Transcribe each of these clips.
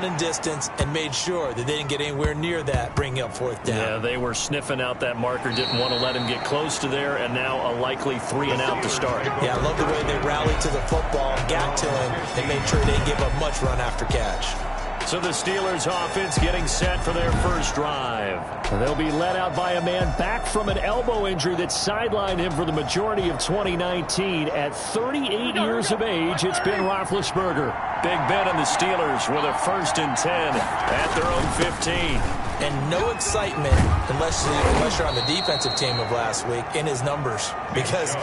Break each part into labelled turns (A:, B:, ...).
A: in distance and made sure that they didn't get anywhere near that, bringing up fourth down.
B: Yeah, they were sniffing out that marker, didn't want to let him get close to there, and now a likely 3-and-out to start.
A: Yeah, I love the way they rallied to the football, got to him, and made sure they didn't give up much run after catch.
B: So the Steelers offense getting set for their first drive. They'll be led out by a man back from an elbow injury that sidelined him for the majority of 2019. At 38 years of age, it's Ben Roethlisberger. Big Ben and the Steelers with a 1st and 10 at their own 15.
A: And no excitement, unless you're on the defensive team of last week, in his numbers. Because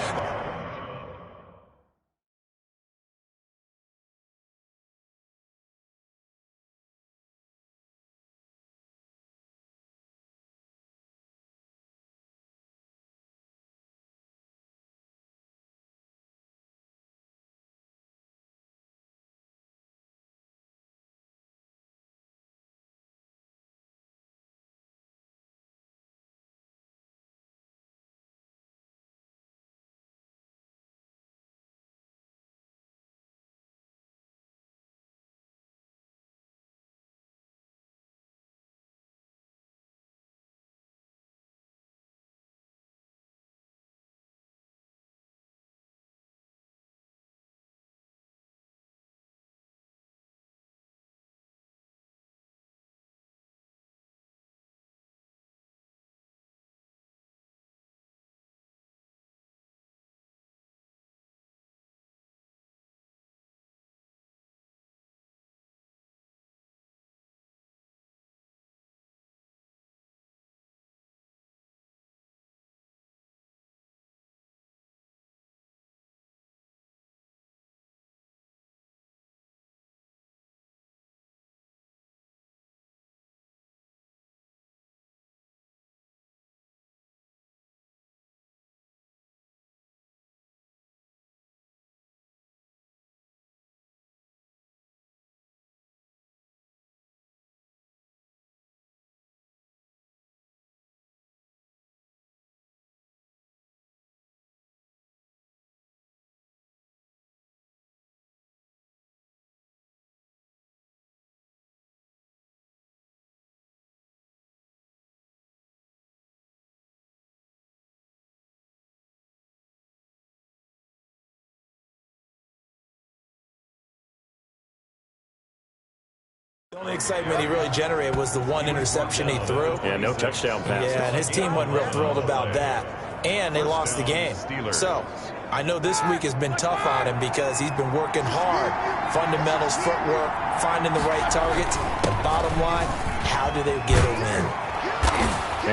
A: the only excitement he really generated was the one interception he threw.
B: Yeah, no touchdown passes.
A: Yeah, and his team wasn't real thrilled about that. And they lost the game. So I know this week has been tough on him because he's been working hard. Fundamentals, footwork, finding the right targets. The bottom line, how do they get a win?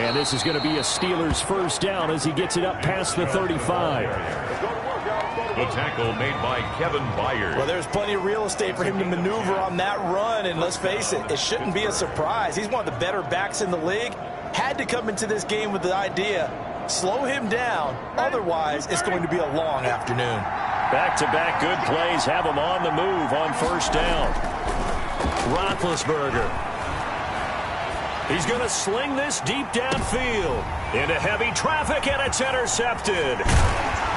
B: And this is going to be a Steelers 1st down as he gets it up past the 35.
C: The tackle made by Kevin Byard.
A: Well, there's plenty of real estate for him to maneuver on that run, and let's face it, it shouldn't be a surprise. He's one of the better backs in the league. Had to come into this game with the idea, slow him down, otherwise it's going to be a long afternoon.
B: Back-to-back good plays have him on the move on 1st down. Roethlisberger. He's going to sling this deep downfield into heavy traffic, and it's intercepted.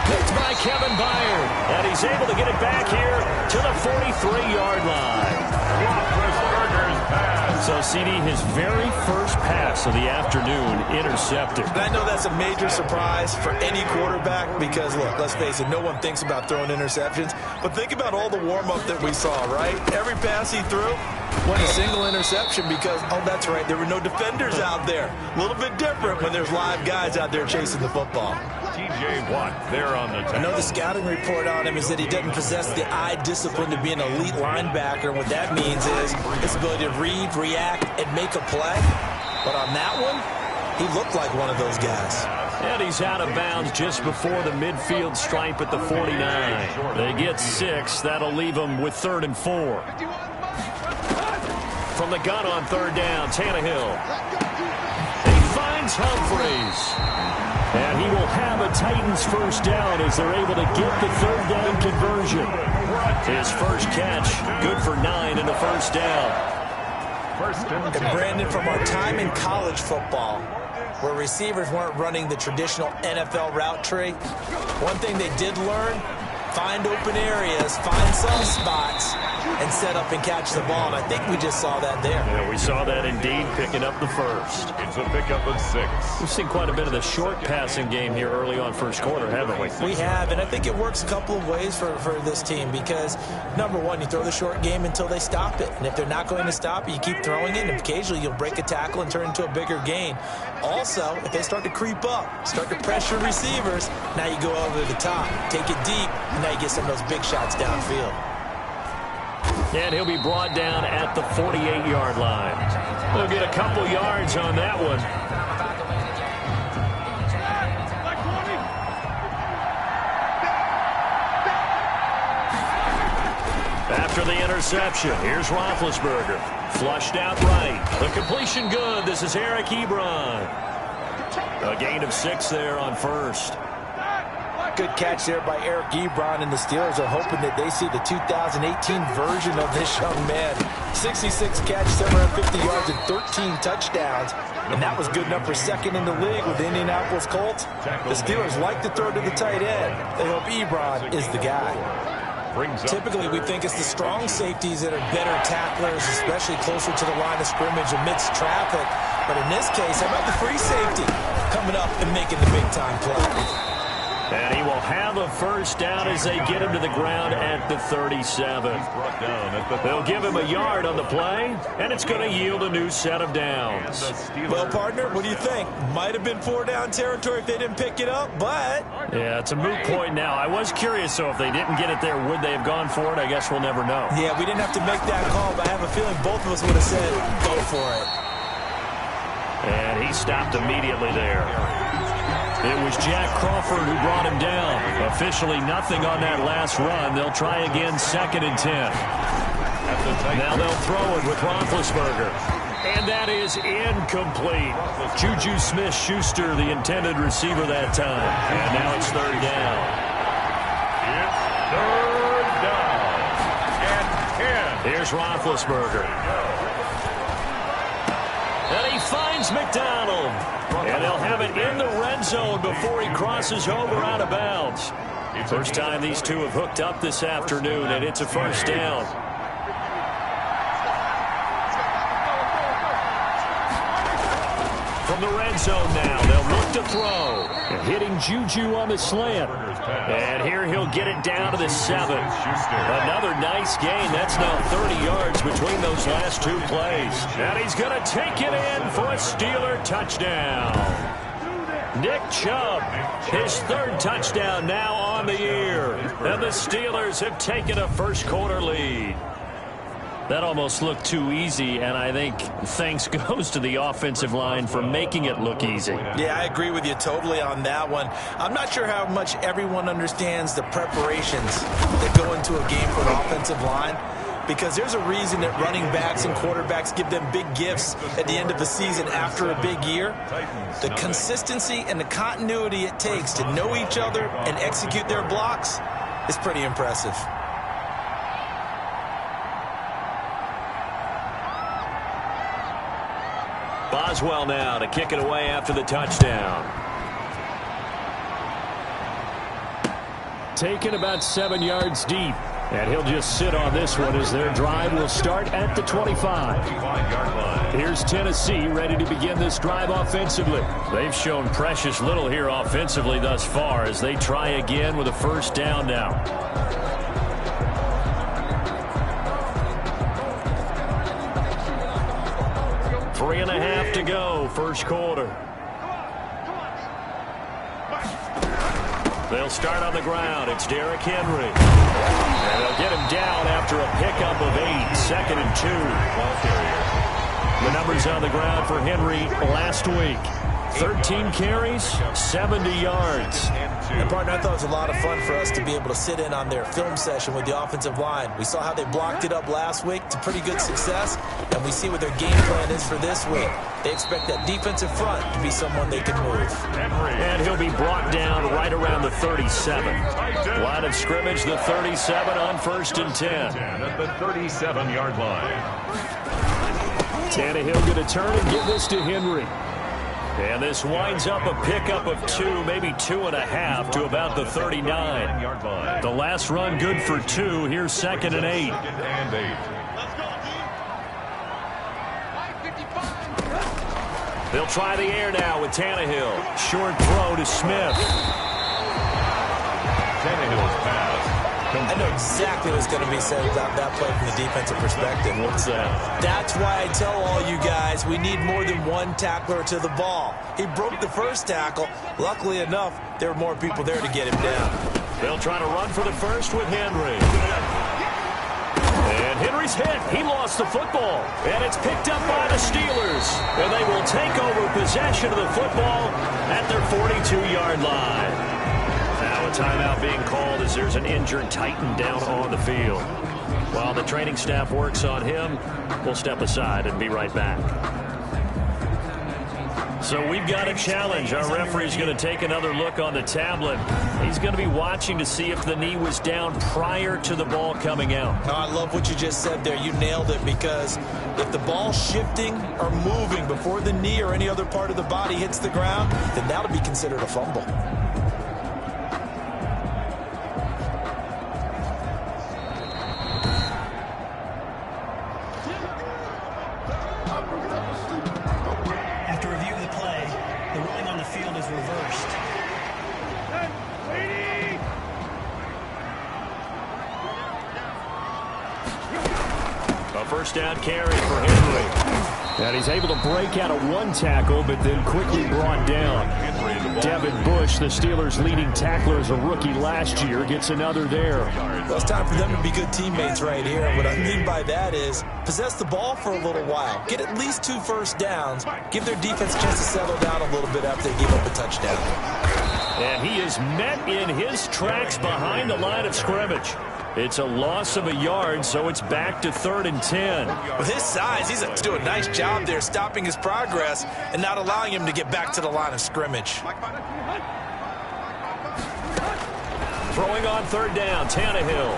B: Picked by Kevin Byard, and he's able to get it back here to the 43-yard line.
C: Roethlisberger's pass.
B: So, CD, his very first pass of the afternoon intercepted.
A: And I know that's a major surprise for any quarterback because, look, let's face it, no one thinks about throwing interceptions. But think about all the warm-up that we saw, right? Every pass he threw went a single interception because, oh, that's right, there were no defenders out there. A little bit different when there's live guys out there chasing the football.
C: TJ Watt there on the tackle.
A: I know the scouting report on him is that he doesn't possess the eye discipline to be an elite linebacker. What that means is his ability to read, react, and make a play. But on that one, he looked like one of those guys.
B: And he's out of bounds just before the midfield stripe at the 49. They get 6. That'll leave them with 3rd and 4. From the gun on 3rd down, Tannehill. He finds Humphreys. And he will have a Titans 1st down as they're able to get the 3rd down conversion. His first catch, good for 9 in the 1st down.
A: And Brandon, from our time in college football, where receivers weren't running the traditional NFL route tree, one thing they did learn, find open areas, find some spots, and set up and catch the ball. And I think we just saw that there.
B: Yeah, we saw that indeed, picking up the first.
C: It's a pickup of 6.
B: We've seen quite a bit of the short passing game here early on first quarter, haven't we?
A: We have, and I think it works a couple of ways for this team because, number one, you throw the short game until they stop it. And if they're not going to stop it, you keep throwing it, and occasionally you'll break a tackle and turn it into a bigger gain. Also, if they start to creep up, start to pressure receivers, now you go over the top, take it deep, and now you get some of those big shots downfield.
B: And he'll be brought down at the 48-yard line. They'll get a couple yards on that one. After the interception, here's Roethlisberger. Flushed out right. The completion good. This is Eric Ebron. A gain of 6 there on first.
A: Good catch there by Eric Ebron, and the Steelers are hoping that they see the 2018 version of this young man. 66 catches, 750 yards, and 13 touchdowns. And that was good enough for second in the league with the Indianapolis Colts. The Steelers like to throw to the tight end. They hope Ebron is the guy. Typically, we think it's the strong safeties that are better tacklers, especially closer to the line of scrimmage amidst traffic. But in this case, how about the free safety coming up and making the big-time play?
B: And he will have a first down as they get him to the ground at the 37. They'll give him a yard on the play, and it's going to yield a new set of downs.
A: Well, partner, what do you think? Might have been 4-down territory if they didn't pick it up, but...
B: Yeah, it's a moot point now. I was curious, so if they didn't get it there, would they have gone for it? I guess we'll never know.
A: Yeah, we didn't have to make that call, but I have a feeling both of us would have said, go for it.
B: And he stopped immediely there. It was Jack Crawford who brought him down. Officially nothing on that last run. They'll try again 2nd and 10. Now they'll throw it with Roethlisberger. And that is incomplete. Juju Smith-Schuster, the intended receiver that time. And now it's 3rd down.
C: It's 3rd down. And 10.
B: Here's Roethlisberger. And he finds McDonald. And they'll have it in the red zone before he crosses over out of bounds. First time these two have hooked up this afternoon, and it's a first down. From the red zone now, they'll look to throw. And hitting Juju on the slant. And here he'll get it down to the 7. Another nice gain. That's now 30 yards between those last 2 plays. And he's going to take it in for a Steeler touchdown. Nick Chubb, his 3rd touchdown now on the year. And the Steelers have taken a first quarter lead. That almost looked too easy, and I think thanks goes to the offensive line for making it look easy.
A: Yeah, I agree with you totally on that one. I'm not sure how much everyone understands the preparations that go into a game for an offensive line, because there's a reason that running backs and quarterbacks give them big gifts at the end of the season after a big year. The consistency and the continuity it takes to know each other and execute their blocks is pretty impressive.
B: Boswell now to kick it away after the touchdown. Taken about 7 yards deep. And he'll just sit on this one as their drive will start at the 25. Here's Tennessee ready to begin this drive offensively. They've shown precious little here offensively thus far as they try again with a first down now. Three and a half to go, first quarter. They'll start on the ground. It's Derrick Henry. And they'll get him down after a pickup of 8, 2nd and 2. The numbers on the ground for Henry last week. 13 carries, 70 yards.
A: And partner, I thought it was a lot of fun for us to be able to sit in on their film session with the offensive line. We saw how they blocked it up last week to pretty good success, and we see what their game plan is for this week. They expect that defensive front to be someone they can move.
B: And he'll be brought down right around the 37. Line of scrimmage, the 37 on 1st and 10.
C: At the 37-yard line.
B: Tannehill going to turn and give this to Henry. And this winds up a pickup of 2, maybe 2.5 to about the 39. The last run good for 2. Here's 2nd and 8. They'll try the air now with Tannehill. Short throw to Smith.
C: Tannehill's pass.
A: I know exactly what's going to be said about that play from the defensive perspective.
B: What's that?
A: That's why I tell all you guys we need more than one tackler to the ball. He broke the first tackle. Luckily enough, there were more people there to get him down.
B: They'll try to run for the first with Henry. And Henry's hit. He lost the football. And it's picked up by the Steelers. And they will take over possession of the football at their 42-yard line. Now a timeout being called as there's an injured Titan down on the field. While the training staff works on him, we'll step aside and be right back. So we've got a challenge. Our referee's going to take another look on the tablet. He's going to be watching to see if the knee was down prior to the ball coming out.
A: Oh, I love what you just said there. You nailed it, because if the ball's shifting or moving before the knee or any other part of the body hits the ground, then that'll be considered a fumble.
D: After review of the play, the ruling on the field is reversed.
B: A first down carry for Henry. And he's able to break out of one tackle, but then quickly brought down. Devin Bush, the Steelers' leading tackler as a rookie last year, gets another there.
A: Well, it's time for them to be good teammates right here. And what I mean by that is possess the ball for a little while. Get at least 2 first downs. Give their defense a chance to settle down a little bit after they give up a touchdown.
B: And he is met in his tracks behind the line of scrimmage. It's a loss of a yard, so it's back to 3rd and 10.
A: With his size, he's doing a nice job there stopping his progress and not allowing him to get back to the line of scrimmage.
B: Throwing on 3rd down, Tannehill.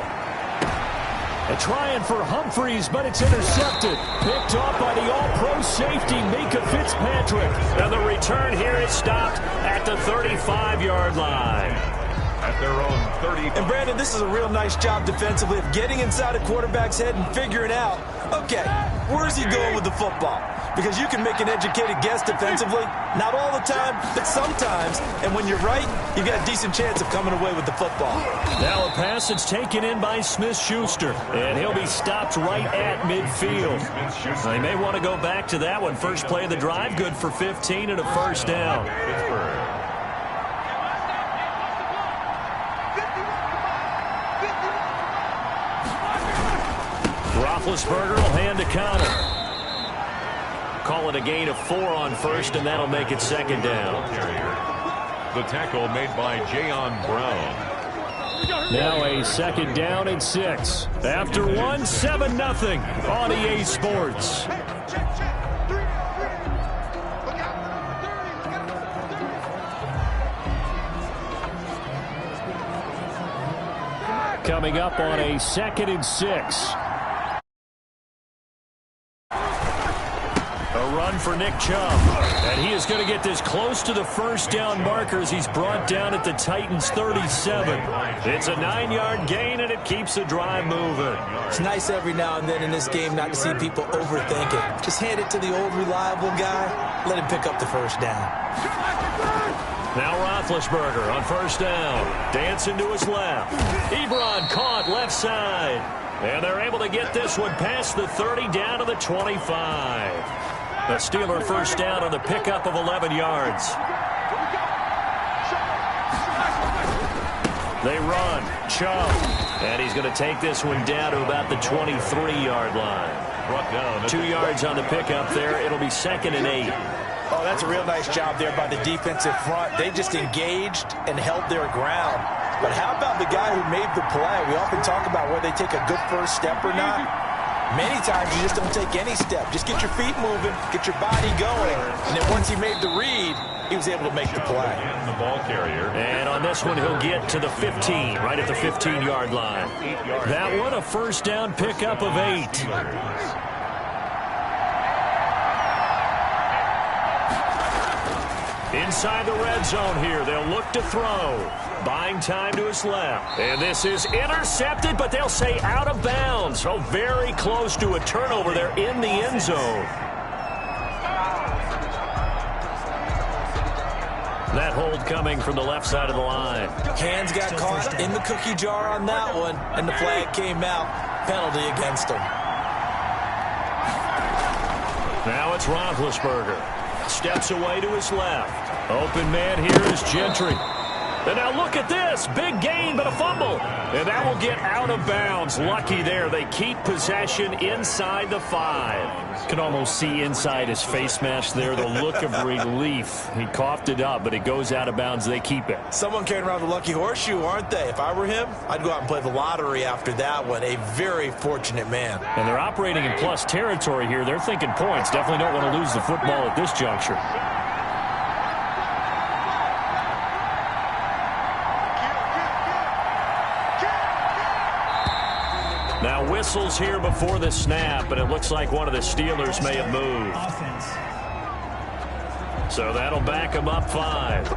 B: And trying for Humphreys, but it's intercepted. Picked off by the all-pro safety, Mika Fitzpatrick. And the return here is stopped at the 35-yard line.
C: At their own 30.
A: And Brandon, this is a real nice job defensively of getting inside a quarterback's head and figuring out, okay, where's he going with the football? Because you can make an educated guess defensively, not all the time, but sometimes. And when you're right, you've got a decent chance of coming away with the football.
B: Now a pass that's taken in by Smith-Schuster, and he'll be stopped right at midfield. They may want to go back to that one. First play of the drive, good for 15 and a first down. Roethlisberger will hand to Connor. Call it a gain of 4 on first, and that'll make it 2nd down.
C: The tackle made by Jayon Brown.
B: Now a 2nd down and 6. After 1, 7-0 on EA Sports. Coming up on a 2nd and 6. A run for Nick Chubb. And he is going to get this close to the first down markers. He's brought down at the Titans' 37. It's a 9-yard gain, and it keeps the drive moving.
A: It's nice every now and then in this game not to see people overthink it. Just hand it to the old reliable guy. Let him pick up the first down.
B: Now Roethlisberger on first down. Dancing to his left. Ebron caught left side. And they're able to get this one past the 30 down to the 25. The Steeler first down on the pickup of 11 yards. They run. Chubb. And he's going to take this one down to about the 23-yard line.
C: Brought down.
B: 2 yards on the pickup there. It'll be 2nd and 8.
A: Oh, that's a real nice job there by the defensive front. They just engaged and held their ground. But how about the guy who made the play? We often talk about whether they take a good first step or not. Many times you just don't take any step. Just get your feet moving, get your body going. And then once he made the read, he was able to make the play.
C: And the ball carrier.
B: And on this one, he'll get to the 15, right at the 15-yard line. That one, a first down pickup of 8. Inside the red zone here. They'll look to throw. Buying time to his left. And this is intercepted, but they'll say out of bounds. So very close to a turnover there in the end zone. That hold coming from the left side of the line.
A: Hands got caught in the cookie jar on that one, and the flag came out. Penalty against him.
B: Now it's Roethlisberger. Steps away to his left. Open man here is Gentry. And now look at this. Big gain, but a fumble. And that will get out of bounds. Lucky there. They keep possession inside the 5.
E: Can almost see inside his face mask there, the look of relief. He coughed it up, but it goes out of bounds. They keep it.
A: Someone carrying around the lucky horseshoe, aren't they? If I were him, I'd go out and play the lottery after that one. A very fortunate man.
E: And they're operating in plus territory here. They're thinking points. Definitely don't want to lose the football at this juncture. Now whistles here before the snap, but it looks like one of the Steelers may have moved. So that'll back them up 5.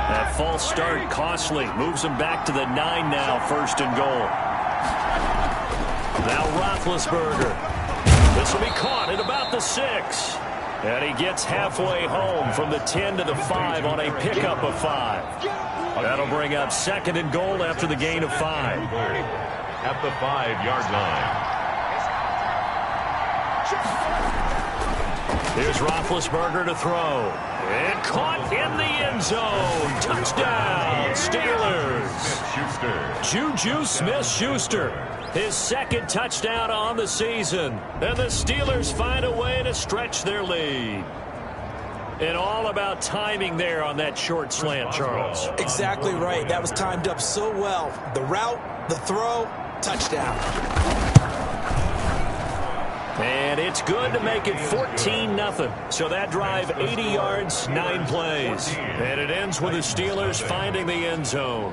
E: That false start costly. Moves them back to the 9 now, 1st and goal. Now Roethlisberger. This will be caught at about the 6. And he gets halfway home from the 10 to the 5 on a pickup of 5. That'll bring up 2nd and goal after the gain of 5.
C: At the 5-yard line.
B: Here's Roethlisberger to throw. And caught in the end zone. Touchdown, Steelers. Juju Smith-Schuster. His 2nd touchdown on the season. And the Steelers find a way to stretch their lead. And all about timing there on that short slant, Charles.
A: Exactly right. That was timed up so well. The route, the throw, touchdown.
B: And it's good to make it 14-0. So that drive 80 yards, 9 plays. And it ends with the Steelers finding the end zone.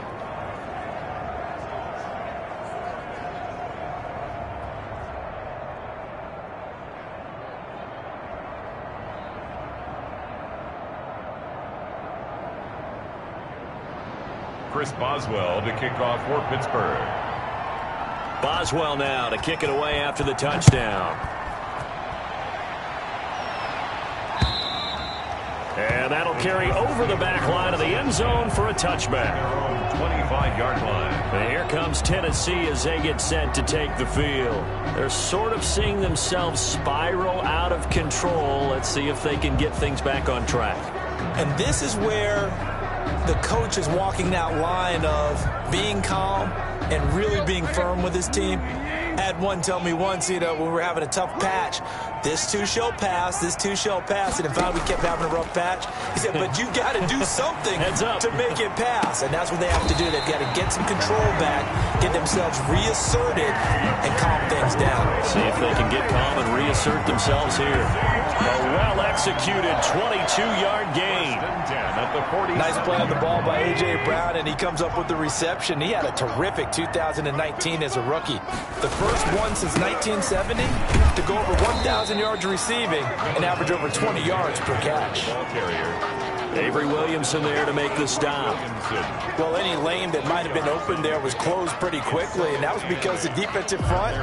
C: Chris Boswell to kick off for Pittsburgh.
B: Boswell now to kick it away after the touchdown. And that'll carry over the back line of the end zone for a touchback.
C: 25-yard line.
B: And here comes Tennessee as they get set to take the field. They're sort of seeing themselves spiral out of control. Let's see if they can get things back on track.
A: And this is where the coach is walking that line of being calm and really being firm with his team. I had one tell me once, when we were having a tough patch, this too shall pass, this too shall pass. And in fact, we kept having a rough patch. He said, but you got to do something to make it pass. And that's what they have to do. They've got to get some control back, get themselves reasserted, and calm things down.
B: See if they can get calm and reassert themselves here. A well-executed 22-yard gain.
A: Nice play on the ball by A.J. Brown, and he comes up with the reception. He had a terrific 2019 as a rookie. The first one since 1970 to go over 1,000 yards receiving and average over 20 yards per catch.
B: Avery Williamson there to make the stop.
A: Well, any lane that might have been open there was closed pretty quickly, and that was because the defensive front,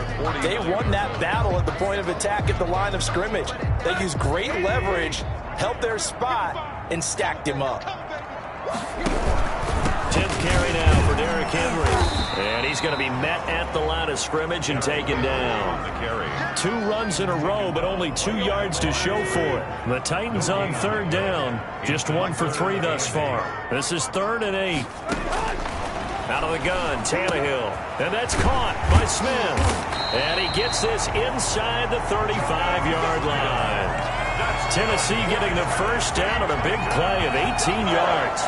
A: they won that battle at the point of attack at the line of scrimmage. They used great leverage, held their spot, and stacked him up.
B: 10th carry now for Derrick Henry. And he's going to be met at the line of scrimmage and taken down. 2 runs in a row, but only 2 yards to show for it. The Titans on 3rd down. Just 1 for 3 thus far. This is 3rd and 8. Out of the gun, Tannehill. And that's caught by Smith. And he gets this inside the 35-yard line. Tennessee getting the first down on a big play of 18 yards.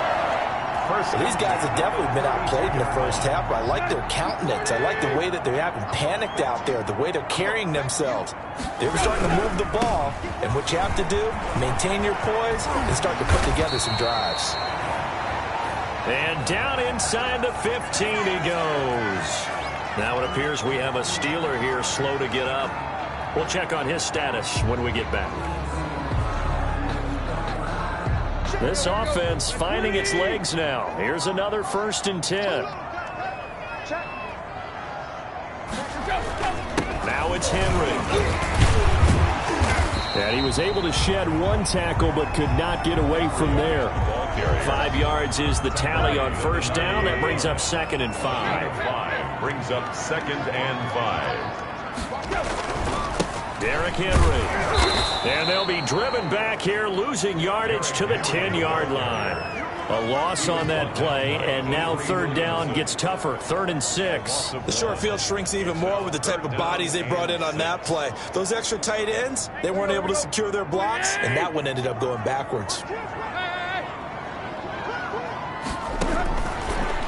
A: These guys have definitely been outplayed in the first half. I like their countenance. I like the way that they haven't panicked out there, the way they're carrying themselves. They were starting to move the ball, and what you have to do, maintain your poise and start to put together some drives.
B: And down inside the 15 he goes. Now it appears we have a Steeler here slow to get up. We'll check on his status when we get back. This offense finding its legs now. Here's another 1st and 10. Now it's Henry. And he was able to shed one tackle but could not get away from there. 5 yards is the tally on 1st down. That brings up 2nd and 5.
C: Brings up 2nd and 5.
B: Derrick Henry. And they'll be driven back here, losing yardage to the 10-yard line. A loss on that play, and now 3rd down gets tougher. 3rd and 6.
A: The short field shrinks even more with the type of bodies they brought in on that play. Those extra tight ends, they weren't able to secure their blocks, and that one ended up going backwards.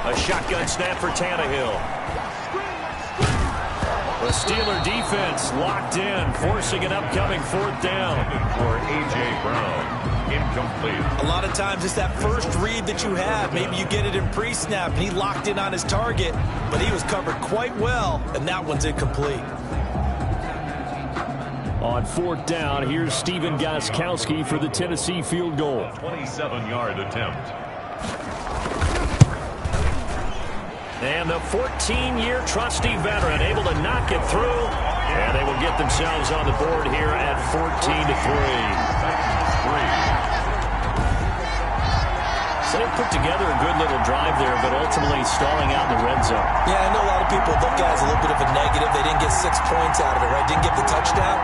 B: A shotgun snap for Tannehill. The Steeler defense locked in, forcing an upcoming 4th down.
C: For A.J. Brown, incomplete.
A: A lot of times it's that first read that you have. Maybe you get it in pre-snap, and he locked in on his target, but he was covered quite well, and that one's incomplete.
B: On 4th down, here's Steven Gostkowski for the Tennessee field goal.
C: 27-yard attempt.
B: And the 14-year trusty veteran able to knock it through. And they will get themselves on the board here at 14-3. So they put together a good little drive there, but ultimately stalling out in the red zone.
A: Yeah, I know a lot of people look at it as a little bit of a negative. They didn't get 6 points out of it, right? Didn't get the touchdown.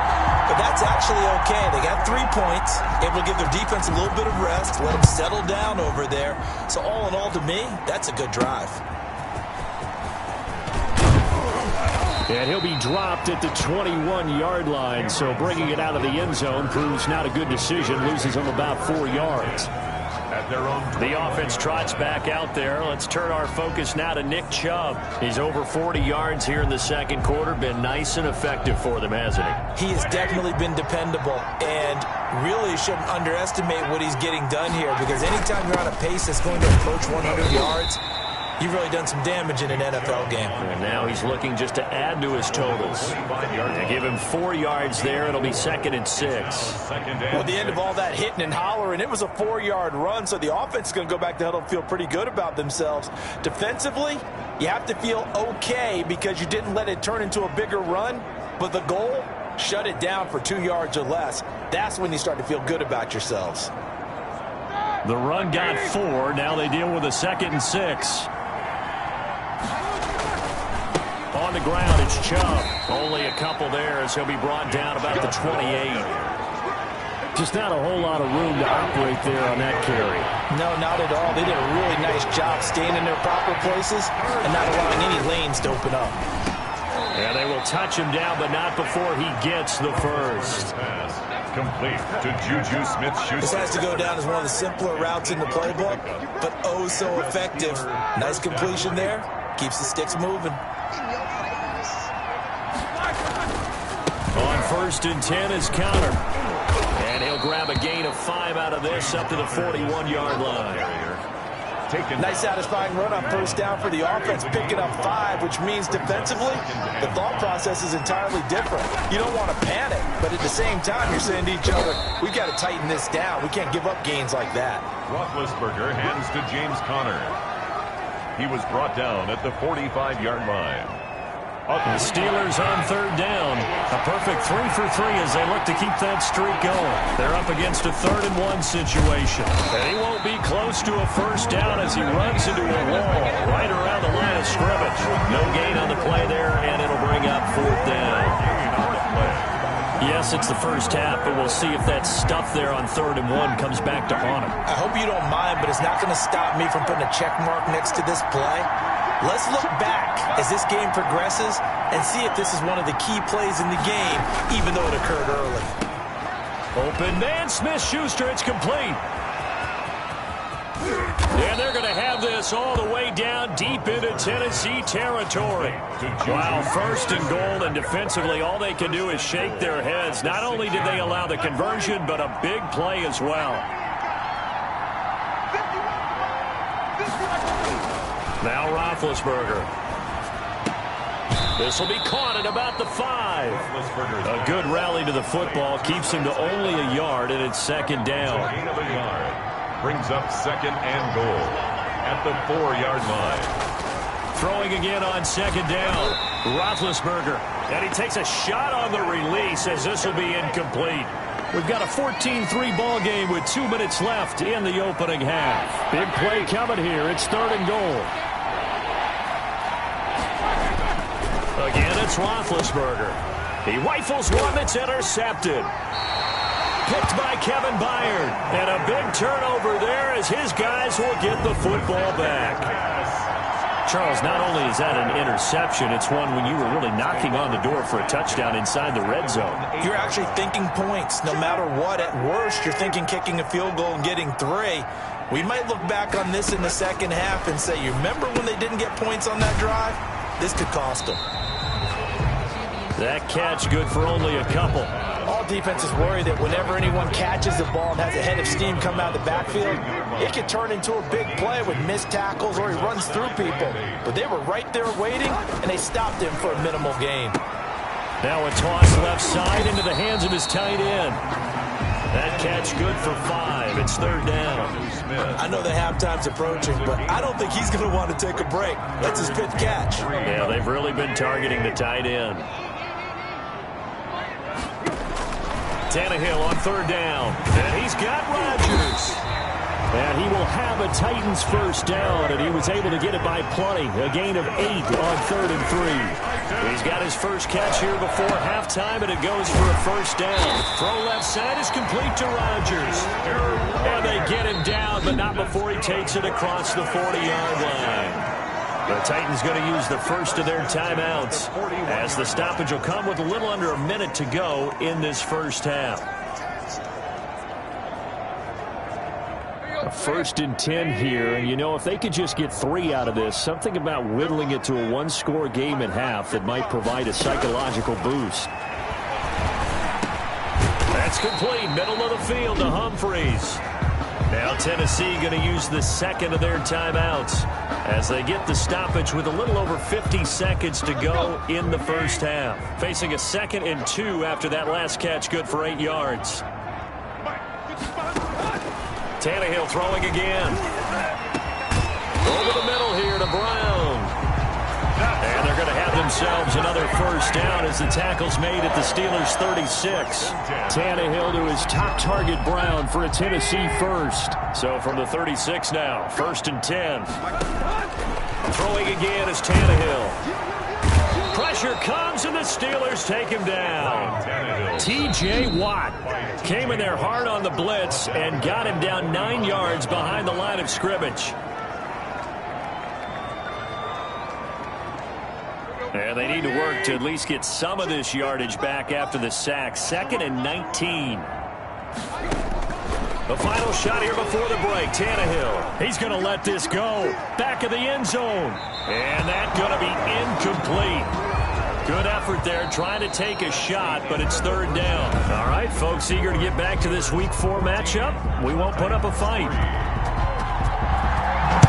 A: But that's actually okay. They got 3 points. Able to give their defense a little bit of rest. Let them settle down over there. So all in all, to me, that's a good drive.
B: And he'll be dropped at the 21-yard line. So bringing it out of the end zone proves not a good decision. Loses him about 4 yards.
C: At their own.
B: The offense trots back out there. Let's turn our focus now to Nick Chubb. He's over 40 yards here in the 2nd quarter. Been nice and effective for them, hasn't he?
A: He has definitely been dependable, and really shouldn't underestimate what he's getting done here, because anytime you're on a pace that's going to approach 100 yards, you've really done some damage in an NFL game.
B: And now he's looking just to add to his totals. They give him 4 yards there. It'll be 2nd and 6.
A: Well, at the end of all that hitting and hollering, it was a 4-yard run, so the offense is going to go back to huddle and feel pretty good about themselves. Defensively, you have to feel okay because you didn't let it turn into a bigger run, but the goal, shut it down for 2 yards or less. That's when you start to feel good about yourselves.
B: The run got 4. Now they deal with a 2nd and 6. On the ground, it's Chubb. Only a couple there as he'll be brought down about the 28. Just not a whole lot of room to operate there on that carry.
A: No, not at all. They did a really nice job staying in their proper places and not allowing any lanes to open up.
B: And they will touch him down, but not before he gets the first.
C: Pass complete to Juju Smith-Schuster.
A: This has to go down as one of the simpler routes in the playbook, but oh so effective. Nice completion there. Keeps the sticks moving.
B: On 1st and 10 is Counter. And he'll grab a gain of 5 out of this up to the 41-yard line.
A: Nice satisfying run on 1st down for the offense, picking up 5, which means defensively, the thought process is entirely different. You don't want to panic, but at the same time, you're saying to each other, we've got to tighten this down. We can't give up gains like that.
C: Roethlisberger hands to James Conner. He was brought down at the 45-yard line.
B: The Steelers on 3rd down. A perfect 3 for 3 as they look to keep that streak going. They're up against a 3rd and 1 situation. And he won't be close to a 1st down as he runs into a wall right around the line of scrimmage. No gain on the play there, and it'll bring up 4th down. Yes, it's the first half, but we'll see if that stuff there on 3rd and 1 comes back to haunt him.
A: I hope you don't mind, but it's not going to stop me from putting a check mark next to this play. Let's look back as this game progresses and see if this is one of the key plays in the game, even though it occurred early.
B: Open man, Smith-Schuster, it's complete. And they're going to have this all the way down deep into Tennessee territory. Wow, 1st and goal, and defensively all they can do is shake their heads. Not only did they allow the conversion, but a big play as well. Now Roethlisberger. This will be caught at about the 5. A good rally to the football keeps him to only a yard, and it's 2nd down.
C: brings up 2nd and goal at the 4-yard line.
B: Throwing again on 2nd down. Roethlisberger. And he takes a shot on the release as this will be incomplete. We've got a 14-3 ball game with 2 minutes left in the opening half. Big play coming here. It's 3rd and goal. Again, it's Roethlisberger. He rifles one that's intercepted. Picked by Kevin Byard. And a big turnover there as his guys will get the football back. Charles, not only is that an interception, it's one when you were really knocking on the door for a touchdown inside the red zone.
A: You're actually thinking points. No matter what, at worst, you're thinking kicking a field goal and getting 3. We might look back on this in the second half and say, you remember when they didn't get points on that drive? This could cost them.
B: That catch good for only a couple.
A: All defenses worry that whenever anyone catches the ball and has a head of steam come out of the backfield, it could turn into a big play with missed tackles or he runs through people. But they were right there waiting, and they stopped him for a minimal gain.
B: Now a toss left side into the hands of his tight end. That catch good for 5. It's 3rd down.
A: I know the halftime's approaching, but I don't think he's going to want to take a break. That's his pitch catch.
B: Yeah, they've really been targeting the tight end. Tannehill on 3rd down. And he's got Rodgers. And he will have a Titans first down, and he was able to get it by plenty. A gain of 8 on 3rd and 3. He's got his first catch here before halftime, and it goes for a first down. Throw left side is complete to Rodgers. And they get him down, but not before he takes it across the 40-yard line. The Titans going to use the first of their timeouts as the stoppage will come with a little under a minute to go in this first half. A 1st and 10 here, and you know, if they could just get 3 out of this, something about whittling it to a 1-score game at half that might provide a psychological boost. That's complete, middle of the field to Humphreys. Now Tennessee going to use the second of their timeouts as they get the stoppage with a little over 50 seconds to go in the first half. Facing a 2nd and 2 after that last catch, good for 8 yards. Tannehill throwing again. Over the middle here to Brown. And they're going to have themselves another first down as the tackle's made at the Steelers' 36. Tannehill to his top target, Brown, for a Tennessee first. So from the 36 now, 1st and 10. Throwing again is Tannehill. Pressure comes and the Steelers take him down. T.J. Watt came in there hard on the blitz and got him down 9 yards behind the line of scrimmage. And they need to work to at least get some of this yardage back after the sack. 2nd and 19. The final shot here before the break. Tannehill. He's going to let this go. Back of the end zone. And that's going to be incomplete. Good effort there trying to take a shot, but it's 3rd down. All right, folks, eager to get back to this Week 4 matchup. We won't put up a fight.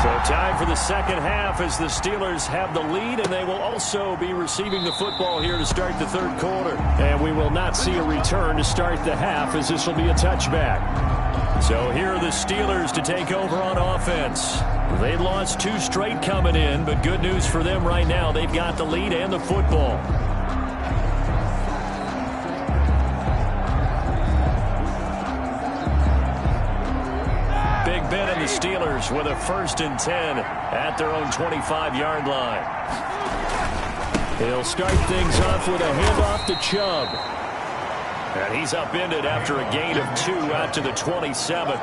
B: So time for the second half as the Steelers have the lead, and they will also be receiving the football here to start the 3rd quarter. And we will not see a return to start the half as this will be a touchback. So here are the Steelers to take over on offense. They lost 2 straight coming in, but good news for them right now. They've got the lead and the football. Big Ben and the Steelers with a 1st and 10 at their own 25-yard line. He'll start things off with a handoff to Chubb. And he's upended after a gain of 2 out to the 27.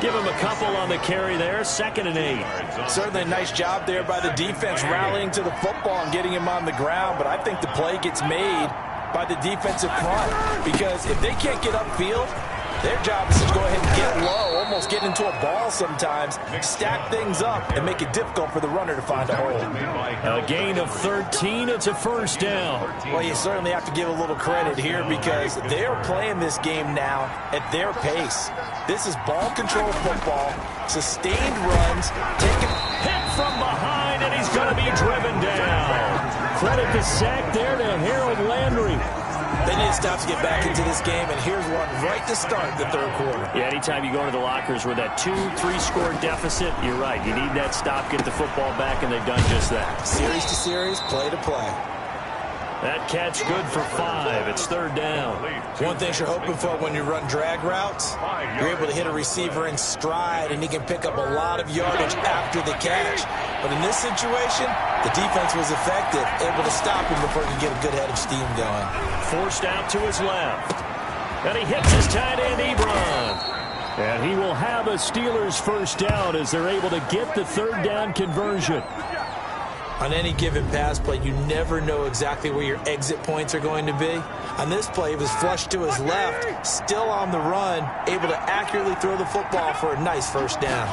B: Give him a couple on the carry there. 2nd and 8.
A: Certainly a nice job there by the defense rallying to the football and getting him on the ground. But I think the play gets made by the defensive front. Because if they can't get upfield, their job is to go ahead and get low, almost get into a ball sometimes, stack things up, and make it difficult for the runner to find a hole.
B: A gain of 13, it's a first down.
A: Well, you certainly have to give a little credit here because they're playing this game now at their pace. This is ball control football, sustained runs, taking
B: hit from behind, and he's going to be driven down. Credit the sack there to Harold Landry.
A: They need to stop to get back into this game, and here's one right to start the third quarter.
B: Yeah, anytime you go to the lockers with that 2-3 score deficit, you're right. You need that stop, get the football back, and they've done just that.
A: Series to series, play to play.
B: That catch good for 5. It's third down.
A: One thing you're hoping for when you run drag routes, you're able to hit a receiver in stride, and he can pick up a lot of yardage after the catch. But in this situation, the defense was effective, able to stop him before he could get a good head of steam going.
B: Forced out to his left. And he hits his tight end, Ebron. And he will have a Steelers first down as they're able to get the third down conversion.
A: On any given pass play, you never know exactly where your exit points are going to be. On this play, he was flushed to his left, still on the run, able to accurately throw the football for a nice first down.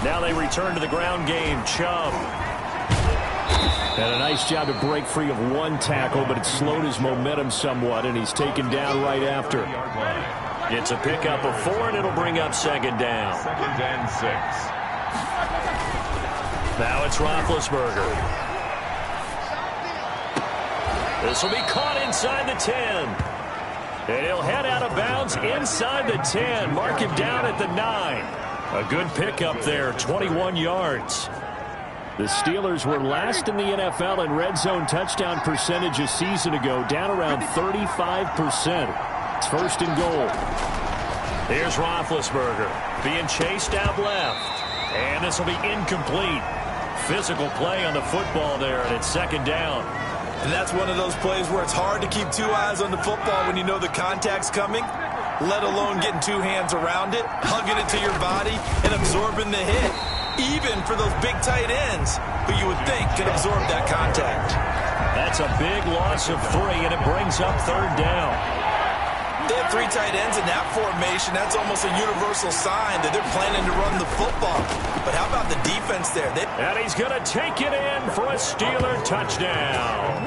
B: Now they return to the ground game. Chubb. And a nice job to break free of one tackle, but it slowed his momentum somewhat, and he's taken down right after. It's a pickup of 4, and it'll bring up second down.
C: 2nd and 6.
B: Now it's Roethlisberger. This will be caught inside the 10. And he'll head out of bounds inside the 10. Mark him down at the 9. A good pickup there, 21 yards. The Steelers were last in the NFL in red zone touchdown percentage a season ago, down around 35%. It's first and goal. Here's Roethlisberger being chased out left. And this will be incomplete. Physical play on the football there, and it's second down.
A: And that's one of those plays where it's hard to keep 2 eyes on the football when you know the contact's coming, let alone getting 2 hands around it, hugging it to your body, and absorbing the hit, even for those big tight ends who you would think can absorb that contact.
B: That's a big loss of 3, and it brings up third down.
A: They have 3 tight ends in that formation. That's almost a universal sign that they're planning to run the football. But how about the defense there?
B: And he's going to take it in for a Steeler touchdown.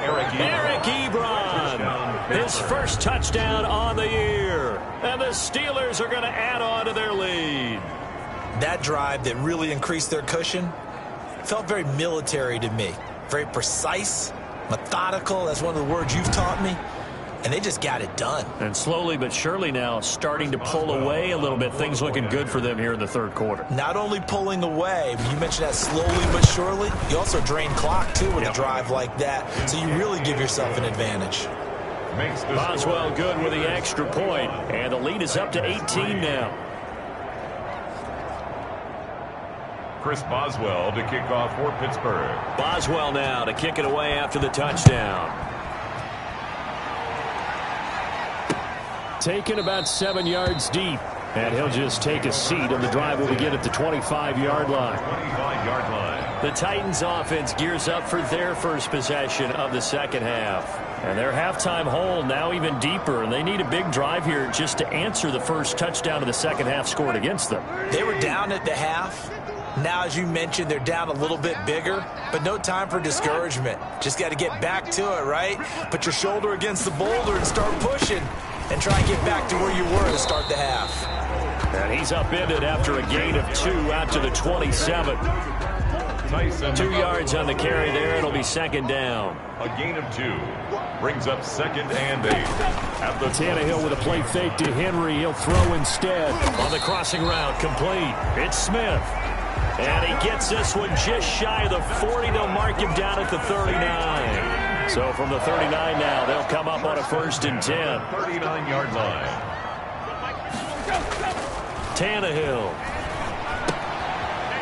B: Eric Ebron, his first touchdown on the year. And the Steelers are going to add on to their lead.
A: That drive that really increased their cushion felt very military to me. Very precise, methodical. That's one of the words you've taught me. And they just got it done.
B: And slowly but surely now starting to pull away a little bit. Things looking good for them here in the third quarter.
A: Not only pulling away, but you mentioned that slowly but surely. You also drain clock, too, with a drive like that. So you really give yourself an advantage.
B: Boswell good with the extra point. And the lead is up to 18 now.
C: Chris Boswell to kick off for Pittsburgh.
B: Boswell now to kick it away after the touchdown. Taken about 7 yards deep. And he'll just take a seat, and the drive will begin at the 25-yard line.
C: 25-yard line.
B: The Titans offense gears up for their first possession of the second half. And their halftime hole now even deeper, and they need a big drive here just to answer the first touchdown of the second half scored against them.
A: They were down at the half. Now, as you mentioned, they're down a little bit bigger, but no time for discouragement. Just got to get back to it, right? Put your shoulder against the boulder and start pushing. And try and get back to where you were to start the half.
B: And he's upended after a gain of 2 out to the 27. 2 yards on the carry there. It'll be second down.
C: A gain of 2 brings up 2nd and 8. At the
B: Tannehill with a play fake to Henry. He'll throw instead. On the crossing route, complete. It's Smith. And he gets this one just shy of the 40. They'll mark him down at the 39. So from the 39 now, they'll come up on a 1st and 10.
C: 39-yard line.
B: Tannehill.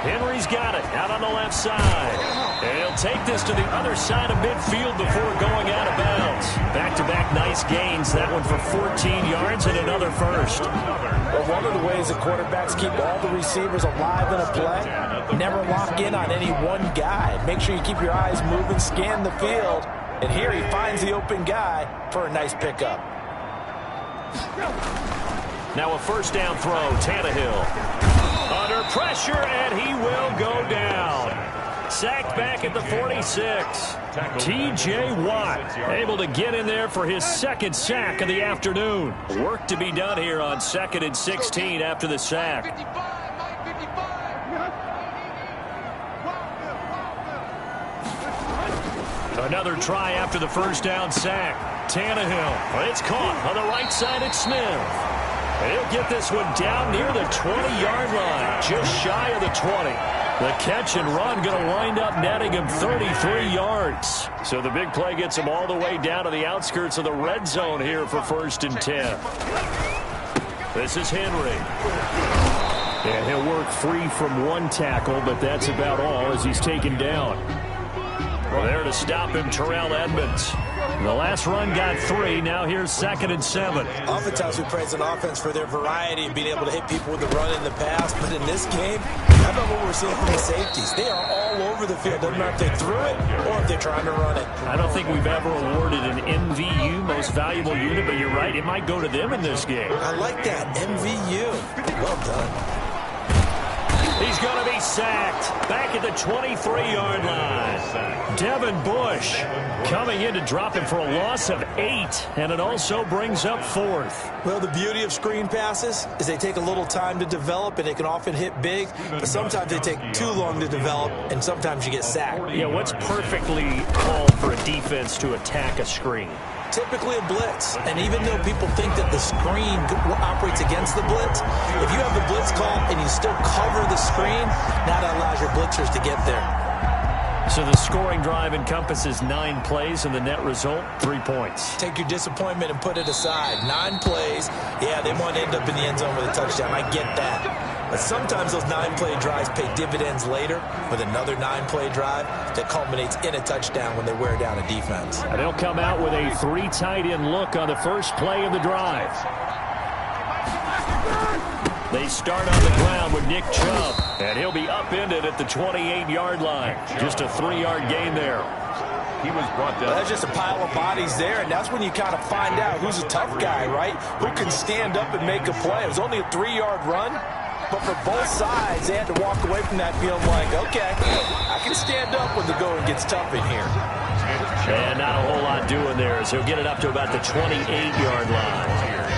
B: Henry's got it out on the left side. And he'll take this to the other side of midfield before going out of bounds. Back-to-back nice gains. That one for 14 yards and another first.
A: Well, one of the ways that quarterbacks keep all the receivers alive in a play, never lock in on any one guy. Make sure you keep your eyes moving, scan the field. And here he finds the open guy for a nice pickup.
B: Now a first down throw, Tannehill. Under pressure, and he will go down. Sacked back at the 46. T.J. Watt able to get in there for his second sack of the afternoon. Work to be done here on 2nd and 16 after the sack. Another try after the first down sack. Tannehill. It's caught on the right side at Smith. He'll get this one down near the 20-yard line, just shy of the 20. The catch and run going to wind up netting him 33 yards. So the big play gets him all the way down to the outskirts of the red zone here for 1st and 10. This is Henry. And he'll work free from one tackle, but that's about all as he's taken down. Well, there to stop him, Terrell Edmonds. The last run got 3. Now here's 2nd and 7.
A: Oftentimes we praise an offense for their variety of being able to hit people with the run in the pass. But in this game, how about what we're seeing from the safeties? They are all over the field. Doesn't matter if they threw it or if they're trying to run it.
B: I don't think we've ever awarded an MVU, most valuable unit, but you're right. It might go to them in this game.
A: I like that. MVU. Well done.
B: He's going to be sacked back at the 23-yard line. Devin Bush coming in to drop him for a loss of 8, and it also brings up 4th.
A: Well, the beauty of screen passes is they take a little time to develop, and they can often hit big, but sometimes they take too long to develop, and sometimes you get sacked.
B: Yeah, what's perfectly called for a defense to attack a screen?
A: Typically a blitz, and even though people think that the screen operates against the blitz, if you have the blitz call and you still cover the screen, now that allows your blitzers to get there.
B: So the scoring drive encompasses 9 plays, and the net result, 3 points.
A: Take your disappointment and put it aside. 9 plays, yeah, they want to end up in the end zone with a touchdown. I get that. But sometimes those 9-play drives pay dividends later with another 9-play drive that culminates in a touchdown when they wear down a defense.
B: And they'll come out with a 3 tight end look on the first play of the drive. They start on the ground with Nick Chubb, and he'll be upended at the 28-yard line. Just a 3-yard gain there.
C: He was brought down.
A: Well, that's just a pile of bodies there, and that's when you kind of find out who's a tough guy, right? Who can stand up and make a play. It was only a 3-yard run, but for both sides, they had to walk away from that feeling like, okay, I can stand up when the going gets tough in here.
B: And not a whole lot doing there as he'll get it up to about the 28-yard line.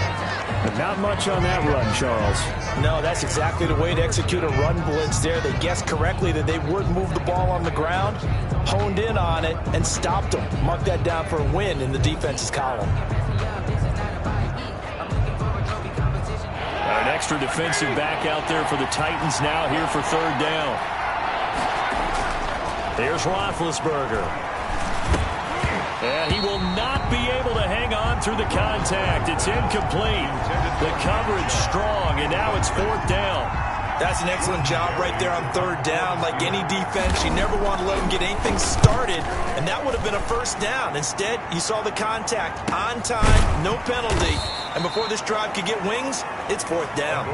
B: Not much on that run, Charles.
A: No, that's exactly the way to execute a run blitz there. They guessed correctly that they would move the ball on the ground, honed in on it, and stopped them. Mark that down for a win in the defense's column.
B: An extra defensive back out there for the Titans now here for 3rd down. Here's Roethlisberger. And he will not be able to hang on through the contact. It's incomplete. The coverage strong, and now it's 4th down.
A: That's an excellent job right there on 3rd down. Like any defense, you never want to let them get anything started, and that would have been a 1st down. Instead, you saw the contact on time, no penalty. And before this drive could get wings, it's 4th down.